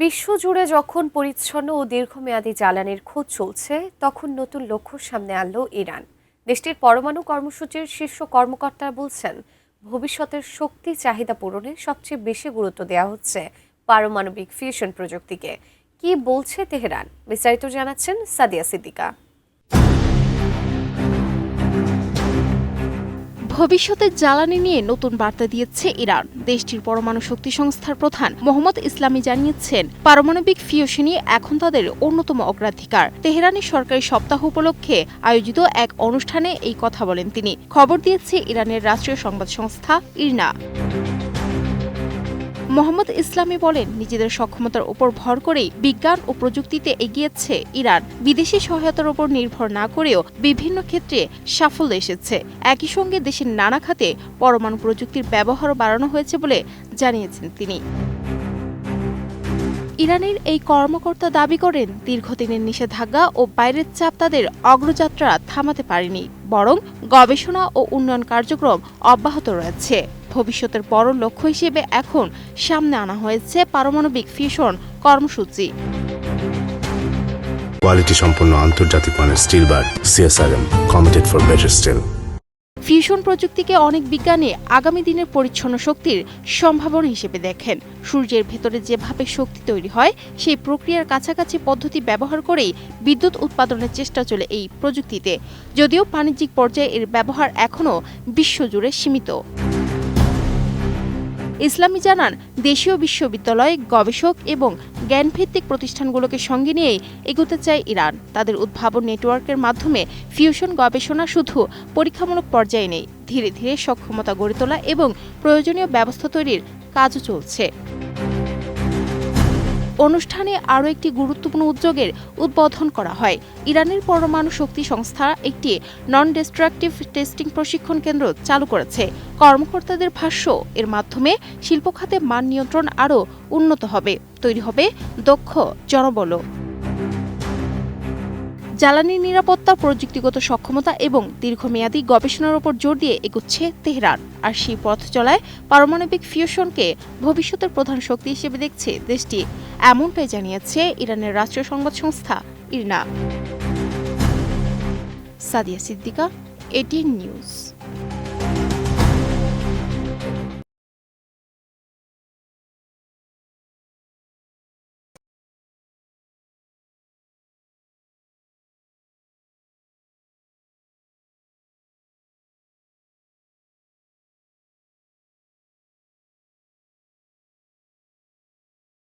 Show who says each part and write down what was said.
Speaker 1: বিশ্বজুড়ে যখন পরিচ্ছন্ন ও দীর্ঘমেয়াদী জ্বালানির খোঁজ চলছে, তখন নতুন লক্ষ্য সামনে আনলো ইরান। দেশটির পরমাণু কর্মসূচির শীর্ষ কর্মকর্তারা বলছেন, ভবিষ্যতের শক্তি চাহিদা পূরণে সবচেয়ে বেশি গুরুত্ব দেওয়া হচ্ছে পারমাণবিক ফিউশন প্রযুক্তিকে। কি বলছে তেহরান, বিস্তারিত জানাচ্ছেন সাদিয়া সিদ্দিকা।
Speaker 2: ভবিষ্যতের জ্বালানি নিয়ে নতুন বার্তা দিয়েছে ইরান। দেশটির পরমাণু শক্তি সংস্থার প্রধান মোহাম্মদ ইসলামি জানিয়েছেন, পারমাণবিক ফিউশনই এখন তাদের অন্যতম অগ্রাধিকার। তেহরানের সরকারি সপ্তাহ উপলক্ষে আয়োজিত এক অনুষ্ঠানে এই কথা বলেন তিনি। খবর দিয়েছে ইরানের রাষ্ট্রীয় সংবাদ সংস্থা ইরনা। মোহাম্মদ ইসলামি বলেন, নিজেদের সক্ষমতার উপর ভর করেই বিজ্ঞান ও প্রযুক্তিতে এগিয়েছে ইরান। বিদেশি সহায়তার উপর নির্ভর না করেও বিভিন্ন ক্ষেত্রে সাফল্য এসেছে। একই সঙ্গে দেশের নানা খাতে পরমাণু প্রযুক্তির ব্যবহারও বাড়ানো হয়েছে বলে জানিয়েছেন তিনি। ইরানের এই কর্মকর্তা দাবি করেন, দীর্ঘদিনের নিষেধাজ্ঞা ও বাইরের চাপ তাদের অগ্রযাত্রা থামাতে পারেনি, বরং গবেষণা ও উন্নয়ন কার্যক্রম অব্যাহত রয়েছে। ভবিষ্যতের বড় লক্ষ্য হিসেবে এখন সামনে আনা হয়েছে পারমাণবিক ফিউশন কর্মসূচি।
Speaker 3: কোয়ালিটি সম্পন্ন আন্তর্জাতিক মানের still bar CSRM, committed for better still.
Speaker 2: Fusion প্রযুক্তিকে অনেক বিজ্ঞানী আগামী দিনের পরিচ্ছন্ন শক্তির সম্ভাবনা হিসেবে দেখেন। সূর্যের ভেতরে যেভাবে শক্তি তৈরি হয়, সেই প্রক্রিয়ার কাছাকাছি পদ্ধতি ব্যবহার করেই বিদ্যুৎ উৎপাদনের চেষ্টা চলে এই প্রযুক্তিতে। যদিও বাণিজ্যিক পর্যায়ে এর ব্যবহার এখনও বিশ্বজুড়ে সীমিত। ইসলামি জানান, দেশীয় বিশ্ববিদ্যালয়, গবেষক এবং জ্ঞানভিত্তিক প্রতিষ্ঠানগুলোকে সঙ্গে নিয়েই এগোতে চায় ইরান। তাদের উদ্ভাবন নেটওয়ার্কের মাধ্যমে ফিউশন গবেষণা শুধু পরীক্ষামূলক পর্যায়ে নেই, ধীরে ধীরে সক্ষমতা গড়ে তোলা এবং প্রয়োজনীয় ব্যবস্থা তৈরির কাজও চলছে। অনুষ্ঠানে আরও একটি গুরুত্বপূর্ণ উদ্যোগের উদ্বোধন করা হয়। ইরানের পরমাণু শক্তি সংস্থা একটি নন ডিস্ট্রাকটিভ টেস্টিং প্রশিক্ষণ কেন্দ্র চালু করেছে। কর্মকর্তাদের ভাষ্য, এর মাধ্যমে শিল্প খাতে মান নিয়ন্ত্রণ আরও উন্নত হবে, তৈরি হবে দক্ষ জনবলও। জ্বালানি নিরাপত্তা, প্রযুক্তিগত সক্ষমতা এবং দীর্ঘমেয়াদী গবেষণার উপর জোর দিয়ে এগোচ্ছে তেহরান। আর সেই পথ চলায় পারমাণবিক ফিউশনকে ভবিষ্যতের প্রধান শক্তি হিসেবে দেখছে দেশটি, এমনটাই জানিয়েছে ইরানের রাষ্ট্রীয় সংবাদ সংস্থা IRNA. Sadia Siddika, ATN news.